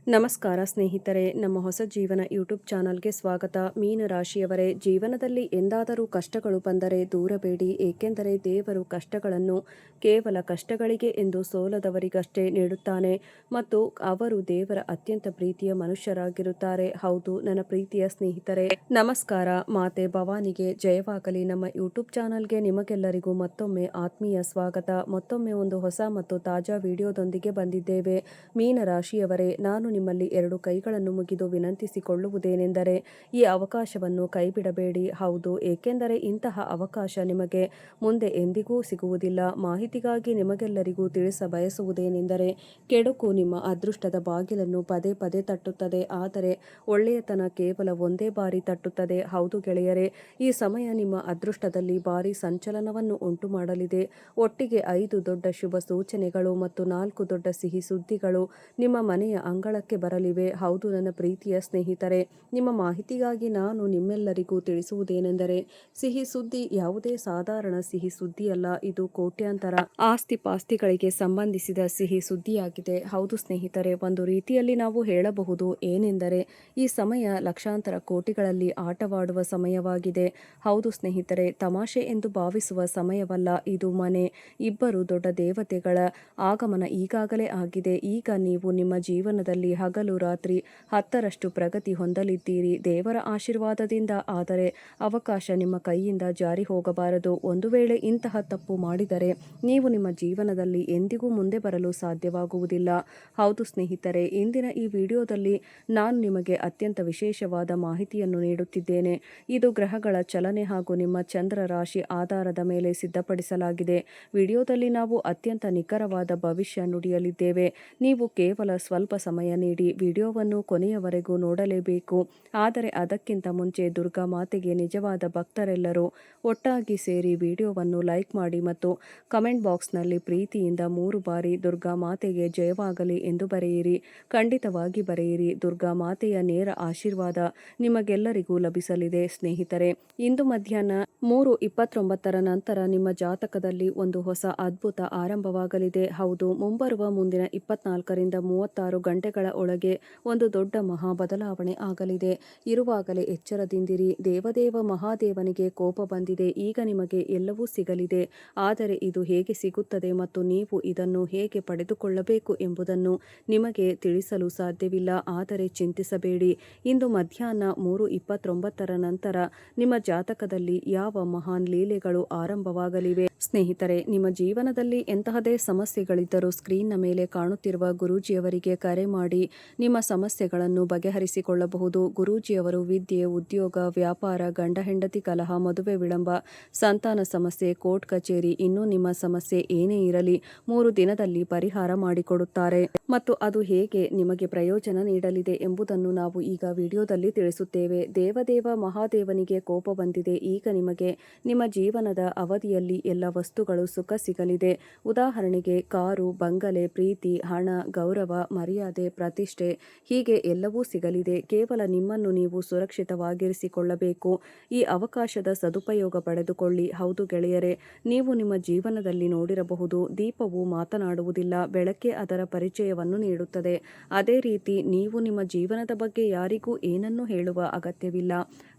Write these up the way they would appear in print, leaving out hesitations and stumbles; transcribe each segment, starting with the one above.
ನಮಸ್ಕಾರ ಸ್ನೇಹಿತರೆ, ನಮ್ಮ ಹೊಸ ಜೀವನ ಯೂಟ್ಯೂಬ್ ಚಾನಲ್ಗೆ ಸ್ವಾಗತ. ಮೀನ ರಾಶಿಯವರೇ, ಜೀವನದಲ್ಲಿ ಎಂದಾದರೂ ಕಷ್ಟಗಳು ಬಂದರೆ ದೂರಬೇಡಿ. ಏಕೆಂದರೆ ದೇವರು ಕಷ್ಟಗಳನ್ನು ಕೇವಲ ಕಷ್ಟಗಳಿಗೆ ಎಂದು ಸೋಲದವರಿಗಷ್ಟೇ ನೀಡುತ್ತಾನೆ ಮತ್ತು ಅವರು ದೇವರ ಅತ್ಯಂತ ಪ್ರೀತಿಯ ಮನುಷ್ಯರಾಗಿರುತ್ತಾರೆ. ಹೌದು ನನ್ನ ಪ್ರೀತಿಯ ಸ್ನೇಹಿತರೆ, ನಮಸ್ಕಾರ. ಮಾತೆ ಭವಾನಿಗೆ ಜಯವಾಗಲಿ. ನಮ್ಮ ಯೂಟ್ಯೂಬ್ ಚಾನಲ್ಗೆ ನಿಮಗೆಲ್ಲರಿಗೂ ಮತ್ತೊಮ್ಮೆ ಆತ್ಮೀಯ ಸ್ವಾಗತ. ಮತ್ತೊಮ್ಮೆ ಒಂದು ಹೊಸ ಮತ್ತು ತಾಜಾ ವಿಡಿಯೋದೊಂದಿಗೆ ಬಂದಿದ್ದೇವೆ. ಮೀನ ರಾಶಿಯವರೇ, ನಾನು ನಿಮ್ಮಲ್ಲಿ ಎರಡು ಕೈಗಳನ್ನು ಮುಗಿದು ವಿನಂತಿಸಿಕೊಳ್ಳುವುದೇನೆಂದರೆ ಈ ಅವಕಾಶವನ್ನು ಕೈಬಿಡಬೇಡಿ. ಹೌದು, ಏಕೆಂದರೆ ಇಂತಹ ಅವಕಾಶ ನಿಮಗೆ ಮುಂದೆ ಎಂದಿಗೂ ಸಿಗುವುದಿಲ್ಲ. ಮಾಹಿತಿಗಾಗಿ ನಿಮಗೆಲ್ಲರಿಗೂ ತಿಳಿಸಬಯಸುವುದೇನೆಂದರೆ, ಕೆಡುಕು ನಿಮ್ಮ ಅದೃಷ್ಟದ ಬಾಗಿಲನ್ನು ಪದೇ ಪದೇ ತಟ್ಟುತ್ತದೆ, ಆದರೆ ಒಳ್ಳೆಯತನ ಕೇವಲ ಒಂದೇ ಬಾರಿ ತಟ್ಟುತ್ತದೆ. ಹೌದು ಗೆಳೆಯರೇ, ಈ ಸಮಯ ನಿಮ್ಮ ಅದೃಷ್ಟದಲ್ಲಿ ಭಾರಿ ಸಂಚಲನವನ್ನು ಉಂಟು ಮಾಡಲಿದೆ. ಒಟ್ಟಿಗೆ 5 ದೊಡ್ಡ ಶುಭ ಸೂಚನೆಗಳು ಮತ್ತು 4 ದೊಡ್ಡ ಸಿಹಿ ಸುದ್ದಿಗಳು ನಿಮ್ಮ ಮನೆಯ ಅಂಗಳಕ್ಕೆ ಬರಲಿವೆ. ಹೌದು ನನ್ನ ಪ್ರೀತಿಯ ಸ್ನೇಹಿತರೆ, ನಿಮ್ಮ ಮಾಹಿತಿಗಾಗಿ ನಾನು ನಿಮ್ಮೆಲ್ಲರಿಗೂ ತಿಳಿಸುವುದೇನೆಂದರೆ, ಸಿಹಿ ಸುದ್ದಿ ಯಾವುದೇ ಸಾಧಾರಣ ಸಿಹಿ ಸುದ್ದಿಯಲ್ಲ. ಇದು ಕೋಟ್ಯಾಂತರ ಆಸ್ತಿ ಪಾಸ್ತಿಗಳಿಗೆ ಸಂಬಂಧಿಸಿದ ಸಿಹಿ ಸುದ್ದಿಯಾಗಿದೆ. ಹೌದು ಸ್ನೇಹಿತರೆ, ಒಂದು ರೀತಿಯಲ್ಲಿ ನಾವು ಹೇಳಬಹುದು ಏನೆಂದರೆ ಈ ಸಮಯ ಲಕ್ಷಾಂತರ ಕೋಟಿಗಳಲ್ಲಿ ಆಟವಾಡುವ ಸಮಯವಾಗಿದೆ. ಹೌದು ಸ್ನೇಹಿತರೆ, ತಮಾಷೆ ಎಂದು ಭಾವಿಸುವ ಸಮಯವಲ್ಲ ಇದು. ಇಬ್ಬರು ದೊಡ್ಡ ದೇವತೆಗಳ ಆಗಮನ ಈಗಾಗಲೇ ಆಗಿದೆ. ಈಗ ನೀವು ನಿಮ್ಮ ಜೀವನದಲ್ಲಿ ಹಗಲು ರಾತ್ರಿ 10ರಷ್ಟು ಪ್ರಗತಿ ಹೊಂದಲಿದ್ದೀರಿ ದೇವರ ಆಶೀರ್ವಾದದಿಂದ. ಆದರೆ ಅವಕಾಶ ನಿಮ್ಮ ಕೈಯಿಂದ ಜಾರಿ ಹೋಗಬಾರದು. ಒಂದು ವೇಳೆ ಇಂತಹ ತಪ್ಪು ಮಾಡಿದರೆ ನೀವು ನಿಮ್ಮ ಜೀವನದಲ್ಲಿ ಎಂದಿಗೂ ಮುಂದೆ ಬರಲು ಸಾಧ್ಯವಾಗುವುದಿಲ್ಲ. ಹೌದು ಸ್ನೇಹಿತರೆ, ಇಂದಿನ ಈ ವಿಡಿಯೋದಲ್ಲಿ ನಾನು ನಿಮಗೆ ಅತ್ಯಂತ ವಿಶೇಷವಾದ ಮಾಹಿತಿಯನ್ನು ನೀಡುತ್ತಿದ್ದೇನೆ. ಇದು ಗ್ರಹಗಳ ಚಲನೆ ಹಾಗೂ ನಿಮ್ಮ ಚಂದ್ರ ರಾಶಿ ಆಧಾರದ ಮೇಲೆ ಸಿದ್ಧಪಡಿಸಲಾಗಿದೆ. ವಿಡಿಯೋದಲ್ಲಿ ನಾವು ಅತ್ಯಂತ ನಿಖರವಾದ ಭವಿಷ್ಯ ನುಡಿಯಲಿದ್ದೇವೆ. ನೀವು ಕೇವಲ ಸ್ವಲ್ಪ ಸಮಯ ನೀಡಿ ವಿಡಿಯೋವನ್ನು ಕೊನೆಯವರೆಗೂ ನೋಡಲೇಬೇಕು. ಆದರೆ ಅದಕ್ಕಿಂತ ಮುಂಚೆ ದುರ್ಗಾ ಮಾತೆಗೆ ನಿಜವಾದ ಭಕ್ತರೆಲ್ಲರೂ ಒಟ್ಟಾಗಿ ಸೇರಿ ವಿಡಿಯೋವನ್ನು ಲೈಕ್ ಮಾಡಿ ಮತ್ತು ಕಮೆಂಟ್ ಬಾಕ್ಸ್ನಲ್ಲಿ ಪ್ರೀತಿಯಿಂದ 3 ಬಾರಿ ದುರ್ಗಾ ಮಾತೆಗೆ ಜಯವಾಗಲಿ ಎಂದು ಬರೆಯಿರಿ. ಖಂಡಿತವಾಗಿ ಬರೆಯಿರಿ. ದುರ್ಗಾ ಮಾತೆಯ ನೇರ ಆಶೀರ್ವಾದ ನಿಮಗೆಲ್ಲರಿಗೂ ಲಭಿಸಲಿದೆ. ಸ್ನೇಹಿತರೆ, ಇಂದು ಮಧ್ಯಾಹ್ನ 3:29 ನಂತರ ನಿಮ್ಮ ಜಾತಕದಲ್ಲಿ ಒಂದು ಹೊಸ ಅದ್ಭುತ ಆರಂಭವಾಗಲಿದೆ. ಹೌದು, ಮುಂಬರುವ ಮುಂದಿನ 24ರಿಂದ 36 ಗಂಟೆಗಳ ಒಳಗೆ ಒಂದು ದೊಡ್ಡ ಮಹಾ ಬದಲಾವಣೆ ಆಗಲಿದೆ. ಇರುವಾಗಲೇ ಎಚ್ಚರದಿಂದಿರಿ. ದೇವದೇವ ಮಹಾದೇವನಿಗೆ ಕೋಪ ಬಂದಿದೆ. ಈಗ ನಿಮಗೆ ಎಲ್ಲವೂ ಸಿಗಲಿದೆ. ಆದರೆ ಇದು ಹೇಗೆ ಸಿಗುತ್ತದೆ ಮತ್ತು ನೀವು ಇದನ್ನು ಹೇಗೆ ಪಡೆದುಕೊಳ್ಳಬೇಕು ಎಂಬುದನ್ನು ನಿಮಗೆ ತಿಳಿಸಲು ಸಾಧ್ಯವಿಲ್ಲ. ಆದರೆ ಚಿಂತಿಸಬೇಡಿ. ಇಂದು ಮಧ್ಯಾಹ್ನ 3:29 ನಂತರ ನಿಮ್ಮ ಜಾತಕದಲ್ಲಿ ಯಾವ ಮಹಾನ್ ಲೀಲೆಗಳು ಆರಂಭವಾಗಲಿವೆ. ಸ್ನೇಹಿತರೆ, ನಿಮ್ಮ ಜೀವನದಲ್ಲಿ ಎಂತಹದೇ ಸಮಸ್ಯೆಗಳಿದ್ದರೂ ಸ್ಕ್ರೀನ್ನ ಮೇಲೆ ಕಾಣುತ್ತಿರುವ ಗುರೂಜಿಯವರಿಗೆ ಕರೆ ಮಾಡಿ ನಿಮ್ಮ ಸಮಸ್ಯೆಗಳನ್ನು ಬಗೆಹರಿಸಿಕೊಳ್ಳಬಹುದು. ಗುರೂಜಿಯವರು ವಿದ್ಯೆ, ಉದ್ಯೋಗ, ವ್ಯಾಪಾರ, ಗಂಡ ಹೆಂಡತಿ ಕಲಹ, ಮದುವೆ ವಿಳಂಬ, ಸಂತಾನ ಸಮಸ್ಯೆ, ಕೋರ್ಟ್ ಕಚೇರಿ, ಇನ್ನೂ ನಿಮ್ಮ ಸಮಸ್ಯೆ ಏನೇ ಇರಲಿ 3 ದಿನದಲ್ಲಿ ಪರಿಹಾರ ಮಾಡಿಕೊಡುತ್ತಾರೆ. ಮತ್ತು ಅದು ಹೇಗೆ ನಿಮಗೆ ಪ್ರಯೋಜನ ನೀಡಲಿದೆ ಎಂಬುದನ್ನು ನಾವು ಈಗ ವಿಡಿಯೋದಲ್ಲಿ ತಿಳಿಸುತ್ತೇವೆ. ದೇವದೇವ ಮಹಾದೇವನಿಗೆ ಕೋಪ ಬಂದಿದೆ. ಈಗ ನಿಮಗೆ ನಿಮ್ಮ ಜೀವನದ ಅವಧಿಯಲ್ಲಿ ಎಲ್ಲ ವಸ್ತುಗಳು ಸುಖ ಸಿಗಲಿದೆ. ಉದಾಹರಣೆಗೆ ಕಾರು, ಬಂಗಲೆ, ಪ್ರೀತಿ, ಹಣ, ಗೌರವ, ಮರ್ಯಾದೆ, ಪ್ರತಿಷ್ಠೆ, ಹೀಗೆ ಎಲ್ಲವೂ ಸಿಗಲಿದೆ. ಕೇವಲ ನಿಮ್ಮನ್ನು ನೀವು ಸುರಕ್ಷಿತವಾಗಿರಿಸಿಕೊಳ್ಳಬೇಕು. ಈ ಅವಕಾಶದ ಸದುಪಯೋಗ ಪಡೆದುಕೊಳ್ಳಿ. ಹೌದು ಗೆಳೆಯರೇ, ನೀವು ನಿಮ್ಮ ಜೀವನದಲ್ಲಿ ನೋಡಿರಬಹುದು, ದೀಪವು ಮಾತನಾಡುವುದಿಲ್ಲ, ಬೆಳಕೆ ಅದರ ಪರಿಚಯವನ್ನು ನೀಡುತ್ತದೆ. ಅದೇ ರೀತಿ ನೀವು ನಿಮ್ಮ ಜೀವನದ ಬಗ್ಗೆ ಯಾರಿಗೂ ಏನನ್ನೂ ಹೇಳುವ ಅಗತ್ಯವಿಲ್ಲ.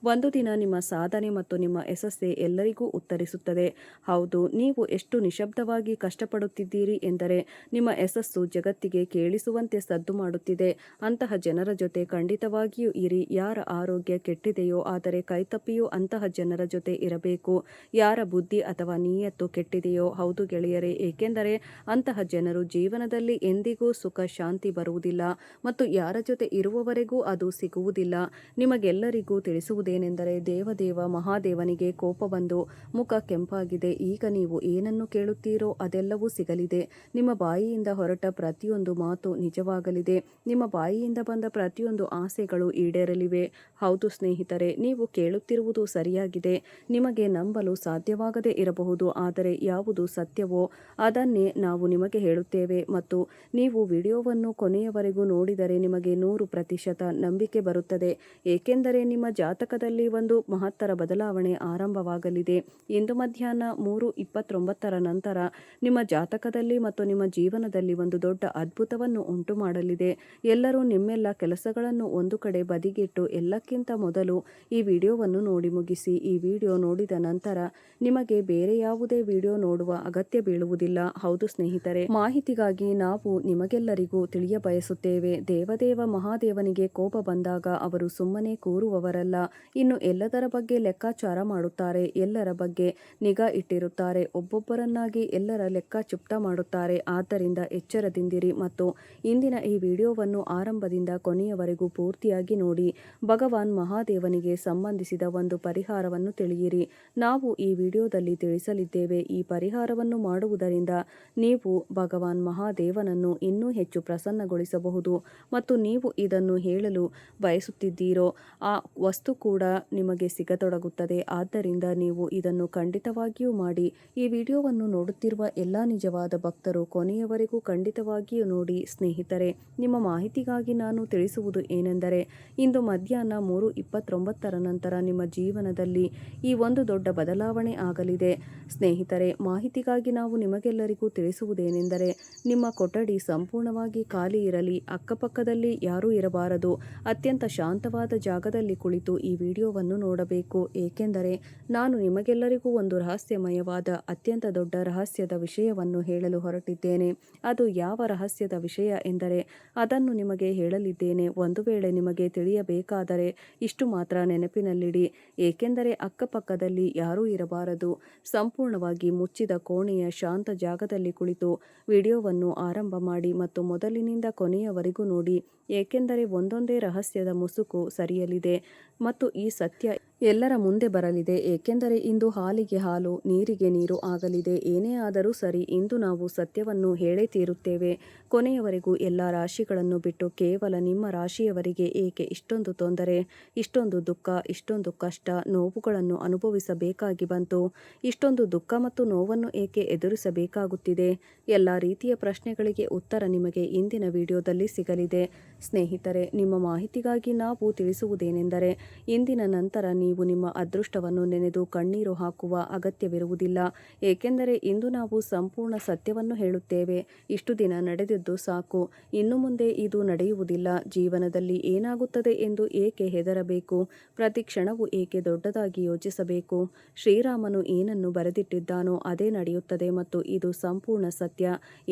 ಒಂದು ದಿನ ನಿಮ್ಮ ಸಾಧನೆ ಮತ್ತು ನಿಮ್ಮ ಯಶಸ್ಸೇ ಎಲ್ಲರಿಗೂ ಉತ್ತರಿಸುತ್ತದೆ. ಹೌದು, ನೀವು ಎಷ್ಟು ನಿಶಬ್ದವಾಗಿ ಕಷ್ಟಪಡುತ್ತಿದ್ದೀರಿ ಎಂದರೆ ನಿಮ್ಮ ಯಶಸ್ಸು ಜಗತ್ತಿಗೆ ಕೇಳಿಸುವಂತೆ ಸದ್ದು ಮಾಡುತ್ತಿದೆ. ಅಂತಹ ಜನರ ಜೊತೆ ಖಂಡಿತವಾಗಿಯೂ ಇರಿ. ಯಾರ ಆರೋಗ್ಯ ಕೆಟ್ಟಿದೆಯೋ ಆದರೆ ಕೈತಪ್ಪಿಯೂ ಅಂತಹ ಜನರ ಜೊತೆ ಇರಬೇಕು. ಯಾರ ಬುದ್ಧಿ ಅಥವಾ ನಿಯತ್ತು ಕೆಟ್ಟಿದೆಯೋ, ಹೌದು ಗೆಳೆಯರೇ, ಏಕೆಂದರೆ ಅಂತಹ ಜನರು ಜೀವನದಲ್ಲಿ ಎಂದಿಗೂ ಸುಖ ಶಾಂತಿ ಬರುವುದಿಲ್ಲ ಮತ್ತು ಯಾರ ಜೊತೆ ಇರುವವರೆಗೂ ಅದು ಸಿಗುವುದಿಲ್ಲ. ನಿಮಗೆಲ್ಲರಿಗೂ ತಿಳಿಸುವುದೇನೆಂದರೆ ದೇವದೇವ ಮಹಾದೇವನಿಗೆ ಕೋಪ ಬಂದು ಮುಖ ಕೆಂಪಾಗಿದೆ. ಈಗ ನೀವು ಏನನ್ನು ಕೇಳುತ್ತೀರೋ ಅದೆಲ್ಲವೂ ಸಿಗಲಿದೆ. ನಿಮ್ಮ ಬಾಯಿಯಿಂದ ಹೊರಟ ಪ್ರತಿಯೊಂದು ಮಾತು ನಿಜವಾಗಲಿದೆ. ನಿಮ್ಮ ಬಾಯಿಯಿಂದ ಬಂದ ಪ್ರತಿಯೊಂದು ಆಸೆಗಳು ಈಡೇರಲಿವೆ. ಹೌದು ಸ್ನೇಹಿತರೆ, ನೀವು ಕೇಳುತ್ತಿರುವುದು ಸರಿಯಾಗಿದೆ. ನಿಮಗೆ ನಂಬಲು ಸಾಧ್ಯವಾಗದೇ ಇರಬಹುದು, ಆದರೆ ಯಾವುದು ಸತ್ಯವೋ ಅದನ್ನೇ ನಾವು ನಿಮಗೆ ಹೇಳುತ್ತೇವೆ ಮತ್ತು ನೀವು ವಿಡಿಯೋವನ್ನು ಕೊನೆಯವರೆಗೂ ನೋಡಿದರೆ ನಿಮಗೆ 100% ನಂಬಿಕೆ ಬರುತ್ತದೆ. ಏಕೆಂದರೆ ನಿಮ್ಮ ಜಾತಕದ ಜಾತಕದಲ್ಲಿ ಒಂದು ಮಹತ್ತರ ಬದಲಾವಣೆ ಆರಂಭವಾಗಲಿದೆ. ಇಂದು ಮಧ್ಯಾಹ್ನ 3:29 ನಂತರ ನಿಮ್ಮ ಜಾತಕದಲ್ಲಿ ಮತ್ತು ನಿಮ್ಮ ಜೀವನದಲ್ಲಿ ಒಂದು ದೊಡ್ಡ ಅದ್ಭುತವನ್ನು ಉಂಟು ಮಾಡಲಿದೆ. ಎಲ್ಲರೂ ನಿಮ್ಮೆಲ್ಲ ಕೆಲಸಗಳನ್ನು ಒಂದು ಕಡೆ ಬದಿಗಿಟ್ಟು ಎಲ್ಲಕ್ಕಿಂತ ಮೊದಲು ಈ ವಿಡಿಯೋವನ್ನು ನೋಡಿ ಮುಗಿಸಿ. ಈ ವಿಡಿಯೋ ನೋಡಿದ ನಂತರ ನಿಮಗೆ ಬೇರೆ ಯಾವುದೇ ವಿಡಿಯೋ ನೋಡುವ ಅಗತ್ಯ ಬೀಳುವುದಿಲ್ಲ. ಹೌದು ಸ್ನೇಹಿತರೆ, ಮಾಹಿತಿಗಾಗಿ ನಾವು ನಿಮಗೆಲ್ಲರಿಗೂ ತಿಳಿಯಬಯಸುತ್ತೇವೆ. ದೇವದೇವ ಮಹಾದೇವನಿಗೆ ಕೋಪ ಬಂದಾಗ ಅವರು ಸುಮ್ಮನೆ ಕೂರುವವರಲ್ಲ. ಇನ್ನು ಎಲ್ಲದರ ಬಗ್ಗೆ ಲೆಕ್ಕಾಚಾರ ಮಾಡುತ್ತಾರೆ, ಎಲ್ಲರ ಬಗ್ಗೆ ನಿಗಾ ಇಟ್ಟಿರುತ್ತಾರೆ, ಒಬ್ಬೊಬ್ಬರನ್ನಾಗಿ ಎಲ್ಲರ ಲೆಕ್ಕ ಚುಪ್ತ ಮಾಡುತ್ತಾರೆ. ಆದ್ದರಿಂದ ಎಚ್ಚರದಿಂದಿರಿ ಮತ್ತು ಇಂದಿನ ಈ ವಿಡಿಯೋವನ್ನು ಆರಂಭದಿಂದ ಕೊನೆಯವರೆಗೂ ಪೂರ್ತಿಯಾಗಿ ನೋಡಿ. ಭಗವಾನ್ ಮಹಾದೇವನಿಗೆ ಸಂಬಂಧಿಸಿದ ಒಂದು ಪರಿಹಾರವನ್ನು ತಿಳಿಯಿರಿ. ನಾವು ಈ ವಿಡಿಯೋದಲ್ಲಿ ತಿಳಿಸಲಿದ್ದೇವೆ. ಈ ಪರಿಹಾರವನ್ನು ಮಾಡುವುದರಿಂದ ನೀವು ಭಗವಾನ್ ಮಹಾದೇವನನ್ನು ಇನ್ನೂ ಹೆಚ್ಚು ಪ್ರಸನ್ನಗೊಳಿಸಬಹುದು ಮತ್ತು ನೀವು ಇದನ್ನು ಹೇಳಲು ಬಯಸುತ್ತಿದ್ದೀರೋ ಆ ವಸ್ತು ಕೂಡ ನಿಮಗೆ ಸಿಗತೊಡಗುತ್ತದೆ. ಆದ್ದರಿಂದ ನೀವು ಇದನ್ನು ಖಂಡಿತವಾಗಿಯೂ ಮಾಡಿ. ಈ ವಿಡಿಯೋವನ್ನು ನೋಡುತ್ತಿರುವ ಎಲ್ಲ ನಿಜವಾದ ಭಕ್ತರು ಕೊನೆಯವರೆಗೂ ಖಂಡಿತವಾಗಿಯೂ ನೋಡಿ. ಸ್ನೇಹಿತರೆ, ನಿಮ್ಮ ಮಾಹಿತಿಗಾಗಿ ನಾನು ತಿಳಿಸುವುದು ಏನೆಂದರೆ, ಇಂದು ಮಧ್ಯಾಹ್ನ 3:29 ನಂತರ ನಿಮ್ಮ ಜೀವನದಲ್ಲಿ ಈ ಒಂದು ದೊಡ್ಡ ಬದಲಾವಣೆ ಆಗಲಿದೆ. ಸ್ನೇಹಿತರೆ, ಮಾಹಿತಿಗಾಗಿ ನಾವು ನಿಮಗೆಲ್ಲರಿಗೂ ತಿಳಿಸುವುದೇನೆಂದರೆ, ನಿಮ್ಮ ಕೊಠಡಿ ಸಂಪೂರ್ಣವಾಗಿ ಖಾಲಿ ಇರಲಿ, ಅಕ್ಕಪಕ್ಕದಲ್ಲಿ ಯಾರೂ ಇರಬಾರದು. ಅತ್ಯಂತ ಶಾಂತವಾದ ಜಾಗದಲ್ಲಿ ಕುಳಿತು ಈ ವಿಡಿಯೋವನ್ನು ನೋಡಬೇಕು. ಏಕೆಂದರೆ ನಾನು ನಿಮಗೆಲ್ಲರಿಗೂ ಒಂದು ರಹಸ್ಯಮಯವಾದ ಅತ್ಯಂತ ದೊಡ್ಡ ರಹಸ್ಯದ ವಿಷಯವನ್ನು ಹೇಳಲು ಹೊರಟಿದ್ದೇನೆ. ಅದು ಯಾವ ರಹಸ್ಯದ ವಿಷಯ ಎಂದರೆ ಅದನ್ನು ನಿಮಗೆ ಹೇಳಲಿದ್ದೇನೆ. ಒಂದು ವೇಳೆ ನಿಮಗೆ ತಿಳಿಯಬೇಕಾದರೆ ಇಷ್ಟು ಮಾತ್ರ ನೆನಪಿನಲ್ಲಿಡಿ. ಏಕೆಂದರೆ ಅಕ್ಕಪಕ್ಕದಲ್ಲಿ ಯಾರೂ ಇರಬಾರದು. ಸಂಪೂರ್ಣವಾಗಿ ಮುಚ್ಚಿದ ಕೋಣೆಯ ಶಾಂತ ಜಾಗದಲ್ಲಿ ಕುಳಿತು ವಿಡಿಯೋವನ್ನು ಆರಂಭ ಮಾಡಿ ಮತ್ತು ಮೊದಲಿನಿಂದ ಕೊನೆಯವರೆಗೂ ನೋಡಿ. ಏಕೆಂದರೆ ಒಂದೊಂದೇ ರಹಸ್ಯದ ಮುಸುಕು ಸರಿಯಲಿದೆ ಮತ್ತು ಈ ಸತ್ಯ ಎಲ್ಲರ ಮುಂದೆ ಬರಲಿದೆ. ಏಕೆಂದರೆ ಇಂದು ಹಾಲಿಗೆ ಹಾಲು, ನೀರಿಗೆ ನೀರು ಆಗಲಿದೆ. ಏನೇ ಆದರೂ ಸರಿ, ಇಂದು ನಾವು ಸತ್ಯವನ್ನು ಹೇಳೇ ತೀರುತ್ತೇವೆ. ಕೊನೆಯವರೆಗೂ ಎಲ್ಲ ರಾಶಿಗಳನ್ನು ಬಿಟ್ಟು ಕೇವಲ ನಿಮ್ಮ ರಾಶಿಯವರಿಗೆ ಏಕೆ ಇಷ್ಟೊಂದು ತೊಂದರೆ, ಇಷ್ಟೊಂದು ದುಃಖ, ಇಷ್ಟೊಂದು ಕಷ್ಟ, ನೋವುಗಳನ್ನು ಅನುಭವಿಸಬೇಕಾಗಿ ಬಂತು? ಇಷ್ಟೊಂದು ದುಃಖ ಮತ್ತು ನೋವನ್ನು ಏಕೆ ಎದುರಿಸಬೇಕಾಗುತ್ತಿದೆ? ಎಲ್ಲ ರೀತಿಯ ಪ್ರಶ್ನೆಗಳಿಗೆ ಉತ್ತರ ನಿಮಗೆ ಇಂದಿನ ವಿಡಿಯೋದಲ್ಲಿ ಸಿಗಲಿದೆ. ಸ್ನೇಹಿತರೆ, ನಿಮ್ಮ ಮಾಹಿತಿಗಾಗಿ ನಾವು ತಿಳಿಸುವುದೇನೆಂದರೆ, ಇಂದಿನ ನಂತರ ನೀವು ನಿಮ್ಮ ಅದೃಷ್ಟವನ್ನು ನೆನೆದು ಕಣ್ಣೀರು ಹಾಕುವ ಅಗತ್ಯವಿರುವುದಿಲ್ಲ. ಏಕೆಂದರೆ ಇಂದು ನಾವು ಸಂಪೂರ್ಣ ಸತ್ಯವನ್ನು ಹೇಳುತ್ತೇವೆ. ಇಷ್ಟು ದಿನ ನಡೆದಿದ್ದು ಸಾಕು, ಇನ್ನು ಮುಂದೆ ಇದು ನಡೆಯುವುದಿಲ್ಲ. ಜೀವನದಲ್ಲಿ ಏನಾಗುತ್ತದೆ ಎಂದು ಏಕೆ ಹೆದರಬೇಕು? ಪ್ರತಿ ಕ್ಷಣವೂ ಏಕೆ ದೊಡ್ಡದಾಗಿ ಯೋಚಿಸಬೇಕು? ಶ್ರೀರಾಮನು ಏನನ್ನು ಬರೆದಿಟ್ಟಿದ್ದಾನೋ ಅದೇ ನಡೆಯುತ್ತದೆ ಮತ್ತು ಇದು ಸಂಪೂರ್ಣ ಸತ್ಯ.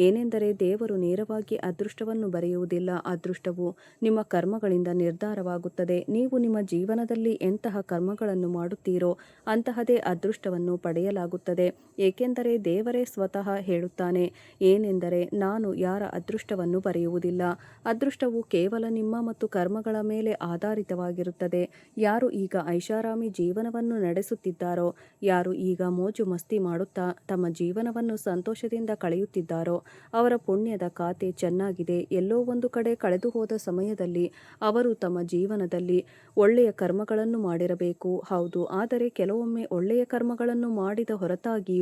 ಏನೆಂದರೆ ದೇವರು ನೇರವಾಗಿ ಅದೃಷ್ಟವನ್ನು ಬರೆಯುವುದಿಲ್ಲ. ಅದೃಷ್ಟವು ನಿಮ್ಮ ಕರ್ಮಗಳಿಂದ ನಿರ್ಧಾರವಾಗುತ್ತದೆ. ನೀವು ನಿಮ್ಮ ಜೀವನದಲ್ಲಿ ಎಂತಹ ಕರ್ಮಗಳನ್ನು ಮಾಡುತ್ತೀರೋ ಅಂತಹದೇ ಅದೃಷ್ಟವನ್ನು ಪಡೆಯಲಾಗುತ್ತದೆ. ಏಕೆಂದರೆ ದೇವರೇ ಸ್ವತಃ ಹೇಳುತ್ತಾನೆ ಏನೆಂದರೆ, ನಾನು ಯಾರ ಅದೃಷ್ಟವನ್ನು ಬರೆಯುವುದಿಲ್ಲ. ಅದೃಷ್ಟವು ಕೇವಲ ನಿಮ್ಮ ಮತ್ತು ಕರ್ಮಗಳ ಮೇಲೆ ಆಧಾರಿತವಾಗಿರುತ್ತದೆ. ಯಾರು ಈಗ ಐಷಾರಾಮಿ ಜೀವನವನ್ನು ನಡೆಸುತ್ತಿದ್ದಾರೋ, ಯಾರು ಈಗ ಮೋಜು ಮಸ್ತಿ ಮಾಡುತ್ತಾ ತಮ್ಮ ಜೀವನವನ್ನು ಸಂತೋಷದಿಂದ ಕಳೆಯುತ್ತಿದ್ದಾರೋ ಅವರ ಪುಣ್ಯದ ಖಾತೆ ಚೆನ್ನಾಗಿದೆ. ಎಲ್ಲೋ ಒಂದು ಕಡೆ ಕಳೆದು ಹೋದ ಸಮಯದಲ್ಲಿ ಅವರು ತಮ್ಮ ಜೀವನದಲ್ಲಿ ಒಳ್ಳೆಯ ಕರ್ಮಗಳನ್ನು ಮಾಡಿರಬೇಕು. ಹೌದು, ಆದರೆ ಕೆಲವೊಮ್ಮೆ ಒಳ್ಳೆಯ ಕರ್ಮಗಳನ್ನು ಮಾಡಿದ ಹೊರತಾಗಿಯೂ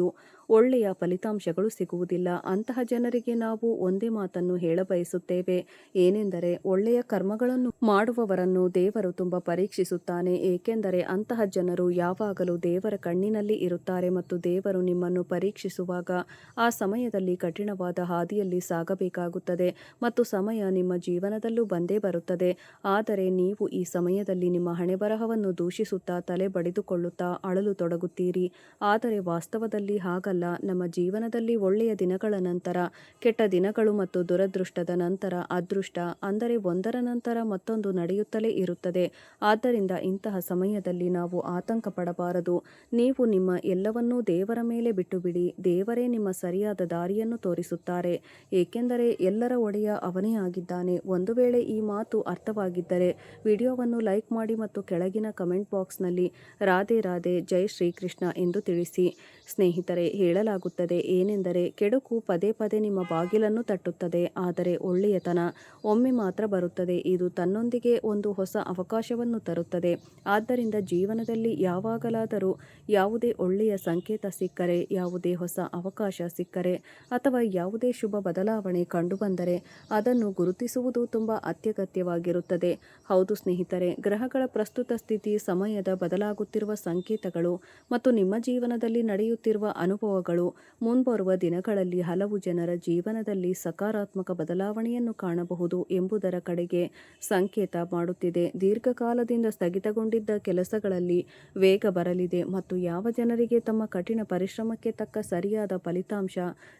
ಒಳ್ಳೆಯ ಫಲಿತಾಂಶಗಳು ಸಿಗುವುದಿಲ್ಲ. ಅಂತಹ ಜನರಿಗೆ ನಾವು ಒಂದೇ ಮಾತನ್ನು ಹೇಳಬಯಸುತ್ತೇವೆ. ಏನೆಂದರೆ, ಒಳ್ಳೆಯ ಕರ್ಮಗಳನ್ನು ಮಾಡುವವರನ್ನು ದೇವರು ತುಂಬ ಪರೀಕ್ಷಿಸುತ್ತಾನೆ. ಏಕೆಂದರೆ ಅಂತಹ ಜನರು ಯಾವಾಗಲೂ ದೇವರ ಕಣ್ಣಿನಲ್ಲಿ ಇರುತ್ತಾರೆ ಮತ್ತು ದೇವರು ನಿಮ್ಮನ್ನು ಪರೀಕ್ಷಿಸುವಾಗ ಆ ಸಮಯದಲ್ಲಿ ಕಠಿಣವಾದ ಹಾದಿಯಲ್ಲಿ ಸಾಗಬೇಕಾಗುತ್ತದೆ ಮತ್ತು ಸಮಯ ನಿಮ್ಮ ಜೀವನದಲ್ಲೂ ಬಂದೇ ಬರುತ್ತದೆ. ಆದರೆ ನೀವು ಈ ಸಮಯದಲ್ಲಿ ನಿಮ್ಮ ಹಣೆಬರಹವನ್ನು ದೂಷಿಸುತ್ತಾ ತಲೆ ಬಡಿದುಕೊಳ್ಳುತ್ತಾ ಅಳಲು ತೊಡಗುತ್ತೀರಿ. ಆದರೆ ವಾಸ್ತವದಲ್ಲಿ ಹಾಗಲ್ಲ. ನಮ್ಮ ಜೀವನದಲ್ಲಿ ಒಳ್ಳೆಯ ದಿನಗಳ ನಂತರ ಕೆಟ್ಟ ದಿನಗಳು ಮತ್ತು ದುರದೃಷ್ಟದ ನಂತರ ಅದೃಷ್ಟ, ಅಂದರೆ ಒಂದರ ನಂತರ ಮತ್ತೊಂದು ನಡೆಯುತ್ತಲೇ ಇರುತ್ತದೆ. ಆದ್ದರಿಂದ ಇಂತಹ ಸಮಯದಲ್ಲಿ ನಾವು ಆತಂಕ ಪಡಬಾರದು. ನೀವು ನಿಮ್ಮ ಎಲ್ಲವನ್ನೂ ದೇವರ ಮೇಲೆ ಬಿಟ್ಟುಬಿಡಿ. ದೇವರೇ ನಿಮ್ಮ ಸರಿಯಾದ ದಾರಿಯನ್ನು ತೋರಿಸುತ್ತಾರೆ. ಏಕೆಂದರೆ ಎಲ್ಲರ ಒಡೆಯ ಅವನೇ ಆಗಿದ್ದಾನೆ. ಒಂದು ವೇಳೆ ಈ ಮಾತು ಅರ್ಥವಾಗಿದ್ದರೆ ವಿಡಿಯೋವನ್ನು ಲೈಕ್ ಮಾಡಿ ಮತ್ತು ಕೆಳಗಿನ ಕಮೆಂಟ್ ಬಾಕ್ಸ್ನಲ್ಲಿ ರಾಧೆ ರಾಧೆ, ಜೈ ಶ್ರೀಕೃಷ್ಣ ಎಂದು ತಿಳಿಸಿ. ಸ್ನೇಹಿತರೆ, ಹೇಳಲಾಗುತ್ತದೆ ಏನೆಂದರೆ, ಕೆಡುಕು ಪದೇ ಪದೇ ನಿಮ್ಮ ಬಾಗಿಲನ್ನು ತಟ್ಟುತ್ತದೆ, ಆದರೆ ಒಳ್ಳೆಯತನ ಒಮ್ಮೆ ಮಾತ್ರ ಬರುತ್ತದೆ. ಇದು ತನ್ನೊಂದಿಗೆ ಒಂದು ಹೊಸ ಅವಕಾಶವನ್ನು ತರುತ್ತದೆ. ಆದ್ದರಿಂದ ಜೀವನದಲ್ಲಿ ಯಾವಾಗಲಾದರೂ ಯಾವುದೇ ಒಳ್ಳೆಯ ಸಂಕೇತ ಸಿಕ್ಕರೆ, ಯಾವುದೇ ಹೊಸ ಅವಕಾಶ ಸಿಕ್ಕರೆ ಅಥವಾ ಯಾವುದೇ ಶುಭ ಬದಲಾವಣೆ ಕಂಡುಬಂದರೆ ಅದನ್ನು ಗುರುತಿಸುವುದು ತುಂಬ ಅತ್ಯಗತ್ಯವಾಗಿರುತ್ತದೆ. ಹೌದು ಸ್ನೇಹಿತರೆ, ಗ್ರಹಗಳ ಪ್ರಸ್ತುತ ಸ್ಥಿತಿ, ಸಮಯದ ಬದಲಾಗುತ್ತಿರುವ ಸಂಕೇತಗಳು ಮತ್ತು ನಿಮ್ಮ ಜೀವನದಲ್ಲಿ ನಡೆಯುತ್ತಿರುವ ಅನುಭವಗಳು ಮುಂಬರುವ ದಿನಗಳಲ್ಲಿ ಹಲವು ಜನರ ಜೀವನದಲ್ಲಿ ಸಕಾರಾತ್ಮಕ ಬದಲಾವಣೆಯನ್ನು ಕಾಣಬಹುದು ಎಂಬುದರ ಕಡೆಗೆ ಸಂಕೇತ ಮಾಡುತ್ತಿದೆ. ದೀರ್ಘಕಾಲದಿಂದ ಸ್ಥಗಿತಗೊಂಡಿದ್ದ ಕೆಲಸಗಳಲ್ಲಿ ವೇಗ ಬರಲಿದೆ ಮತ್ತು ಯಾವ ಜನರಿಗೆ ತಮ್ಮ ಕಠಿಣ ಪರಿಶ್ರಮಕ್ಕೆ ತಕ್ಕ ಸರಿಯಾದ ಫಲಿತಾಂಶ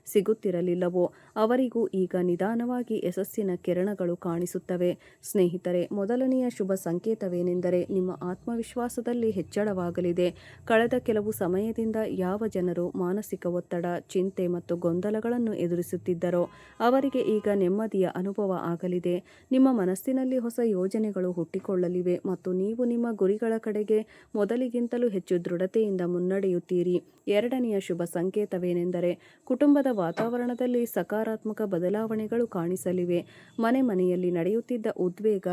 ಸಿಗುತ್ತಿರಲಿಲ್ಲವೋ ಅವರಿಗೂ ಈಗ ನಿಧಾನವಾಗಿ ಯಶಸ್ಸಿನ ಕಿರಣಗಳು ಕಾಣಿಸುತ್ತವೆ. ಸ್ನೇಹಿತರೆ, ಮೊದಲನೆಯ ಶುಭ ಸಂಕೇತವೇನೆಂದರೆ ನಿಮ್ಮ ಆತ್ಮವಿಶ್ವಾಸದಲ್ಲಿ ಹೆಚ್ಚಳವಾಗಲಿದೆ. ಕಳೆದ ಕೆಲವು ಸಮಯದಿಂದ ಯಾವ ಜನರು ಮಾನಸಿಕ ಒತ್ತಡ, ಚಿಂತೆ ಮತ್ತು ಗೊಂದಲಗಳನ್ನು ಎದುರಿಸುತ್ತಿದ್ದರೋ ಅವರಿಗೆ ಈಗ ನೆಮ್ಮದಿಯ ಅನುಭವ ಆಗಲಿದೆ. ನಿಮ್ಮ ಮನಸ್ಸಿನಲ್ಲಿ ಹೊಸ ಯೋಜನೆಗಳು ಹುಟ್ಟಿಕೊಳ್ಳಲಿವೆ ಮತ್ತು ನೀವು ನಿಮ್ಮ ಗುರಿಗಳ ಕಡೆಗೆ ಮೊದಲಿಗಿಂತಲೂ ಹೆಚ್ಚು ದೃಢತೆಯಿಂದ ಮುನ್ನಡೆಯುತ್ತೀರಿ. ಎರಡನೆಯ ಶುಭ ಸಂಕೇತವೇನೆಂದರೆ ಕುಟುಂಬದ ವಾತಾವರಣದಲ್ಲಿ ಸಕಾರಾತ್ಮಕ ಬದಲಾವಣೆಗಳು ಕಾಣಿಸಲಿವೆ. ಮನೆಯಲ್ಲಿ ನಡೆಯುತ್ತಿದ್ದ ಉದ್ವೇಗ,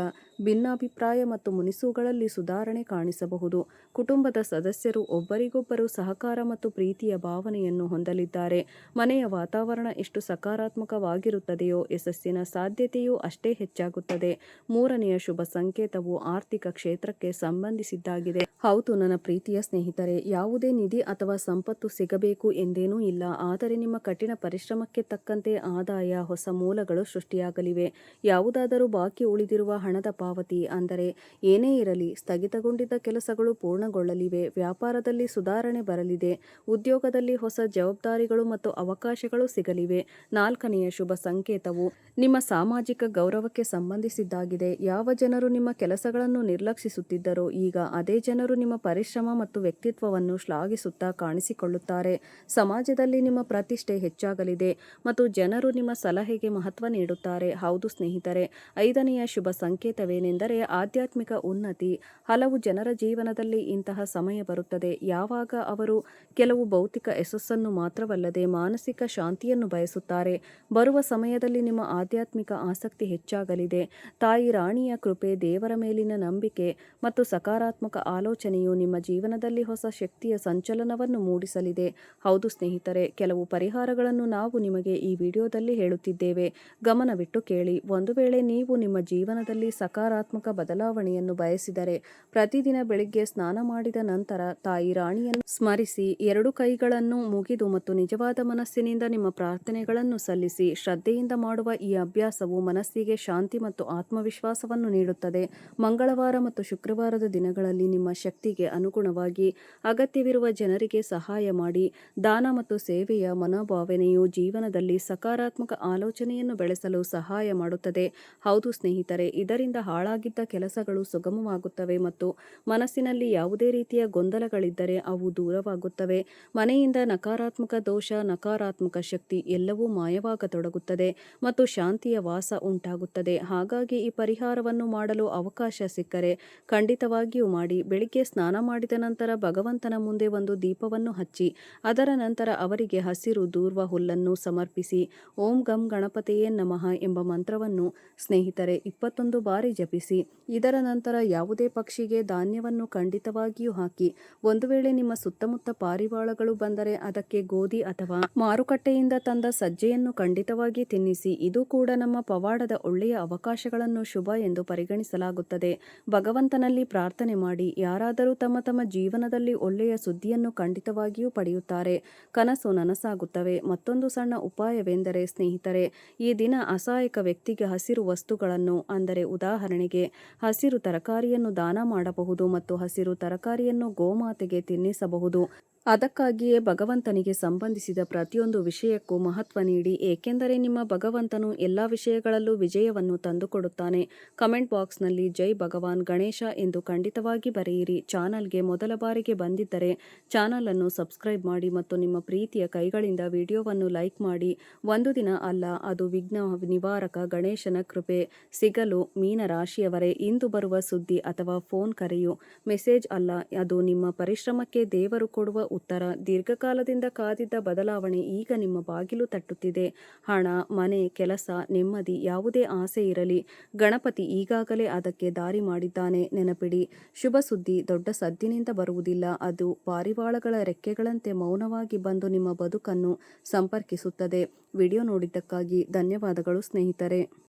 ಭಿನ್ನಾಭಿಪ್ರಾಯ ಮತ್ತು ಮುನಿಸುಗಳಲ್ಲಿ ಸುಧಾರಣೆ ಕಾಣಿಸಬಹುದು. ಕುಟುಂಬದ ಸದಸ್ಯರು ಒಬ್ಬರಿಗೊಬ್ಬರು ಸಹಕಾರ ಮತ್ತು ಪ್ರೀತಿಯ ಭಾವನೆಯನ್ನು ಹೊಂದಲಿದ್ದಾರೆ. ಮನೆಯ ವಾತಾವರಣ ಎಷ್ಟು ಸಕಾರಾತ್ಮಕವಾಗಿರುತ್ತದೆಯೋ ಯಶಸ್ಸಿನ ಸಾಧ್ಯತೆಯೂ ಅಷ್ಟೇ ಹೆಚ್ಚಾಗುತ್ತದೆ. ಮೂರನೆಯ ಶುಭ ಸಂಕೇತವು ಆರ್ಥಿಕ ಕ್ಷೇತ್ರಕ್ಕೆ ಸಂಬಂಧಿಸಿದ್ದಾಗಿದೆ. ಹೌದು ನನ್ನ ಪ್ರೀತಿಯ ಸ್ನೇಹಿತರೆ, ಯಾವುದೇ ನಿಧಿ ಅಥವಾ ಸಂಪತ್ತು ಸಿಗಬೇಕು ಎಂದೇನೂ ಇಲ್ಲ, ಆದರೆ ನಿಮ್ಮ ಕಠಿಣ ಪರಿಶ್ರಮಕ್ಕೆ ತಕ್ಕಂತೆ ಆದಾಯ, ಹೊಸ ಮೂಲಗಳು ಸೃಷ್ಟಿಯಾಗಲಿವೆ. ಯಾವುದಾದರೂ ಬಾಕಿ ಉಳಿದಿರುವ ಹಣದ ಪಾವತಿ, ಅಂದರೆ ಏನೇ ಇರಲಿ, ಸ್ಥಗಿತಗೊಂಡಿದ್ದ ಕೆಲಸಗಳು ಪೂರ್ಣಗೊಳ್ಳಲಿವೆ. ವ್ಯಾಪಾರದಲ್ಲಿ ಸುಧಾರಣೆ ಬರಲಿದೆ. ಉದ್ಯೋಗದಲ್ಲಿ ಹೊಸ ಜವಾಬ್ದಾರಿಗಳು ಮತ್ತು ಅವಕಾಶಗಳು ಸಿಗಲಿವೆ. ನಾಲ್ಕನೆಯ ಶುಭ ಸಂಕೇತವು ನಿಮ್ಮ ಸಾಮಾಜಿಕ ಗೌರವಕ್ಕೆ ಸಂಬಂಧಿಸಿದ್ದಾಗಿದೆ. ಯಾವ ಜನರು ನಿಮ್ಮ ಕೆಲಸಗಳನ್ನು ನಿರ್ಲಕ್ಷಿಸುತ್ತಿದ್ದರೋ ಈಗ ಅದೇ ಜನರು ನಿಮ್ಮ ಪರಿಶ್ರಮ ಮತ್ತು ವ್ಯಕ್ತಿತ್ವವನ್ನು ಶ್ಲಾಘಿಸುತ್ತಾ ಕಾಣಿಸಿಕೊಳ್ಳುತ್ತಾರೆ. ಸಮಾಜದಲ್ಲಿ ನಿಮ್ಮ ಪ್ರತಿಷ್ಠೆ ಹೆಚ್ಚಾಗಲಿದೆ ಮತ್ತು ಜನರು ನಿಮ್ಮ ಸಲಹೆಗೆ ಮಹತ್ವ ನೀಡುತ್ತಾರೆ. ಹೌದು ಸ್ನೇಹಿತರೆ, ಐದನೆಯ ಶುಭ ಸಂಕೇತವೇನೆಂದರೆ ಆಧ್ಯಾತ್ಮಿಕ ಉನ್ನತಿ. ಹಲವು ಜನರ ಜೀವನದಲ್ಲಿ ಇಂತಹ ಸಮಯ ಬರುತ್ತದೆ ಯಾವಾಗ ಅವರು ಕೆಲವು ಭೌತಿಕ ಯಶಸ್ಸನ್ನು ಮಾತ್ರವಲ್ಲದೆ ಮಾನಸಿಕ ಶಾಂತಿಯನ್ನು ಬಯಸುತ್ತಾರೆ. ಬರುವ ಸಮಯದಲ್ಲಿ ನಿಮ್ಮ ಆಧ್ಯಾತ್ಮಿಕ ಆಸಕ್ತಿ ಹೆಚ್ಚಾಗಲಿದೆ. ತಾಯಿ ರಾಣಿಯ ಕೃಪೆ, ದೇವರ ಮೇಲಿನ ನಂಬಿಕೆ ಮತ್ತು ಸಕಾರಾತ್ಮಕ ಆಲೋಚನೆಯು ನಿಮ್ಮ ಜೀವನದಲ್ಲಿ ಹೊಸ ಶಕ್ತಿಯ ಸಂಚಲನವನ್ನು ಮೂಡಿಸಲಿದೆ. ಹೌದು ಸ್ನೇಹಿತರೆ, ಕೆಲವು ಪರಿಹಾರಗಳನ್ನು ನಾವು ನಿಮಗೆ ಈ ವಿಡಿಯೋದಲ್ಲಿ ಹೇಳುತ್ತಿದ್ದೇವೆ. ಗಮನವಿಟ್ಟು ಕೇಳಿ. ಒಂದು ವೇಳೆ ನೀವು ನಿಮ್ಮ ಜೀವನದಲ್ಲಿ ಸಕಾರಾತ್ಮಕ ಬದಲಾವಣೆಯನ್ನು ಬಯಸಿದರೆ ಪ್ರತಿದಿನ ಬೆಳಿಗ್ಗೆ ಸ್ನಾನ ಮಾಡಿದ ನಂತರ ತಾಯಿ ರಾಣಿಯನ್ನು ಸ್ಮರಿಸಿ, ಎರಡು ಕೈಗಳನ್ನು ಮುಗಿದು ಮತ್ತು ನಿಜವಾದ ಮನಸ್ಸಿನಿಂದ ನಿಮ್ಮ ಪ್ರಾರ್ಥನೆಗಳನ್ನು ಸಲ್ಲಿಸಿ. ಶ್ರದ್ಧೆಯಿಂದ ಮಾಡುವ ಈ ಅಭ್ಯಾಸವು ಮನಸ್ಸಿಗೆ ಶಾಂತಿ ಮತ್ತು ಆತ್ಮವಿಶ್ವಾಸವನ್ನು ನೀಡುತ್ತದೆ. ಮಂಗಳವಾರ ಮತ್ತು ಶುಕ್ರವಾರದ ದಿನಗಳಲ್ಲಿ ನಿಮ್ಮ ಶಕ್ತಿಗೆ ಅನುಗುಣವಾಗಿ ಅಗತ್ಯವಿರುವ ಜನರಿಗೆ ಸಹಾಯ ಮಾಡಿ. ದಾನ ಮತ್ತು ಸೇವೆಯ ಮನೋಭಾವನೆಯು ಜೀವನದಲ್ಲಿ ಸಕಾರಾತ್ಮಕ ಆಲೋಚನೆಯನ್ನು ಬೆಳೆಸಲು ಸಹಾಯ ಮಾಡುತ್ತದೆ. ಹೌದು ಸ್ನೇಹಿತರೆ, ಇದರಿಂದ ಹಾಳಾಗಿದ್ದ ಕೆಲಸಗಳು ಸುಗಮವಾಗುತ್ತವೆ ಮತ್ತು ಮನಸ್ಸಿನಲ್ಲಿ ಯಾವುದೇ ರೀತಿಯ ಗೊಂದಲಗಳಿದ್ದರೆ ಅವು ದೂರವಾಗುತ್ತವೆ. ಮನೆಯಿಂದ ನಕಾರಾತ್ಮಕ ದೋಷ, ನಕಾರಾತ್ಮಕ ಶಕ್ತಿ ಎಲ್ಲವೂ ಮಾಯವಾಗತೊಡಗುತ್ತದೆ ಮತ್ತು ಶಾಂತಿಯ ವಾಸ ಉಂಟಾಗುತ್ತದೆ. ಹಾಗಾಗಿ ಈ ಪರಿಹಾರವನ್ನು ಮಾಡಲು ಅವಕಾಶ ಸಿಕ್ಕರೆ ಖಂಡಿತವಾಗಿಯೂ ಮಾಡಿ. ಬೆಳಿಗ್ಗೆ ಸ್ನಾನ ಮಾಡಿದ ನಂತರ ಭಗವಂತನ ಮುಂದೆ ಒಂದು ದೀಪವನ್ನು ಹಚ್ಚಿ ಅದರ ನಂತರ ಅವರಿಗೆ ಹಸಿರು ದೂರ್ವ ಹುಲ್ಲನ್ನು ಸಮರ್ಪಿಸಿ. ಓಂ ಗಂ ಗಣಪತಿಯೇ ನಮಃ ಎಂಬ ಮಂತ್ರವನ್ನು ಸ್ನೇಹಿತರೆ 21 ಬಾರಿ ಜಪಿಸಿ. ಇದರ ನಂತರ ಯಾವುದೇ ಪಕ್ಷಿಗೆ ಧಾನ್ಯವನ್ನು ಖಂಡಿತವಾಗಿಯೂ ಹಾಕಿ. ಒಂದು ವೇಳೆ ನಿಮ್ಮ ಸುತ್ತಮುತ್ತ ಪಾರಿವಾಳಗಳು ಬಂದರೆ ಅದಕ್ಕೆ ಗೋಧಿ ಅಥವಾ ಮಾರುಕಟ್ಟೆಯಿಂದ ತಂದ ಸಜ್ಜೆಯನ್ನು ಖಂಡಿತವಾಗಿ ತಿನ್ನಿಸಿ. ಇದು ಕೂಡ ನಮ್ಮ ಪವಾಡದ ಒಳ್ಳೆಯ ಅವಕಾಶಗಳನ್ನು ಶುಭ ಎಂದು ಪರಿಗಣಿಸಲಾಗುತ್ತದೆ. ಭಗವಂತನಲ್ಲಿ ಪ್ರಾರ್ಥನೆ ಮಾಡಿ. ಯಾರಾದರೂ ತಮ್ಮ ತಮ್ಮ ಜೀವನದಲ್ಲಿ ಒಳ್ಳೆಯ ಸುದ್ದಿಯನ್ನು ಖಂಡಿತವಾಗಿಯೂ ಪಡೆಯುತ್ತಾರೆ. ಕನಸು ನನಸಾಗುತ್ತವೆ. ಮತ್ತೊಂದು ಸಣ್ಣ ಉಪಾಯವೆಂದರೆ ಸ್ನೇಹಿತರೆ, ಈ ದಿನ ಅಸಹಾಯಕ ವ್ಯಕ್ತಿಗೆ ಹಸಿರು ವಸ್ತುಗಳನ್ನು, ಅಂದರೆ ಉದಾಹರಣೆಗೆ ಹಸಿರು ತರಕಾರಿಯನ್ನು ದಾನ ಮಾಡಬಹುದು ಮತ್ತು ಹಸಿರು ತರಕಾರಿಯನ್ನು ಗೋಮಾತೆಗೆ ತಿನ್ನಿಸಬಹುದು. ಅದಕ್ಕಾಗಿಯೇ ಭಗವಂತನಿಗೆ ಸಂಬಂಧಿಸಿದ ಪ್ರತಿಯೊಂದು ವಿಷಯಕ್ಕೂ ಮಹತ್ವ ನೀಡಿ, ಏಕೆಂದರೆ ನಿಮ್ಮ ಭಗವಂತನು ಎಲ್ಲ ವಿಷಯಗಳಲ್ಲೂ ವಿಜಯವನ್ನು ತಂದುಕೊಡುತ್ತಾನೆ. ಕಮೆಂಟ್ ಬಾಕ್ಸ್ನಲ್ಲಿ ಜೈ ಭಗವಾನ್ ಗಣೇಶ ಎಂದು ಖಂಡಿತವಾಗಿ ಬರೆಯಿರಿ. ಚಾನಲ್ಗೆ ಮೊದಲ ಬಾರಿಗೆ ಬಂದಿದ್ದರೆ ಚಾನಲ್ ಅನ್ನು ಸಬ್ಸ್ಕ್ರೈಬ್ ಮಾಡಿ ಮತ್ತು ನಿಮ್ಮ ಪ್ರೀತಿಯ ಕೈಗಳಿಂದ ವಿಡಿಯೋವನ್ನು ಲೈಕ್ ಮಾಡಿ. ಒಂದು ದಿನ ಅಲ್ಲ, ಅದು ವಿಘ್ನ ನಿವಾರಕ ಗಣೇಶನ ಕೃಪೆ ಸಿಗಲು ಮೀನ ರಾಶಿಯವರೇ, ಇಂದು ಬರುವ ಸುದ್ದಿ ಅಥವಾ ಫೋನ್ ಕರೆಯು ಮೆಸೇಜ್ ಅಲ್ಲ, ಅದು ನಿಮ್ಮ ಪರಿಶ್ರಮಕ್ಕೆ ದೇವರು ಕೊಡುವ ಉತ್ತರ. ದೀರ್ಘಕಾಲದಿಂದ ಕಾದಿದ್ದ ಬದಲಾವಣೆ ಈಗ ನಿಮ್ಮ ಬಾಗಿಲು ತಟ್ಟುತ್ತಿದೆ. ಹಣ, ಮನೆ, ಕೆಲಸ, ನೆಮ್ಮದಿ, ಯಾವುದೇ ಆಸೆ ಇರಲಿ, ಗಣಪತಿ ಈಗಾಗಲೇ ಅದಕ್ಕೆ ದಾರಿ ಮಾಡಿದ್ದಾನೆ. ನೆನಪಿಡಿ, ಶುಭ ಸುದ್ದಿ ದೊಡ್ಡ ಸದ್ದಿನಿಂದ ಬರುವುದಿಲ್ಲ. ಅದು ಪಾರಿವಾಳಗಳ ರೆಕ್ಕೆಗಳಂತೆ ಮೌನವಾಗಿ ಬಂದು ನಿಮ್ಮ ಬದುಕನ್ನು ಸಂಪರ್ಕಿಸುತ್ತದೆ. ವಿಡಿಯೋ ನೋಡಿದ್ದಕ್ಕಾಗಿ ಧನ್ಯವಾದಗಳು ಸ್ನೇಹಿತರೆ.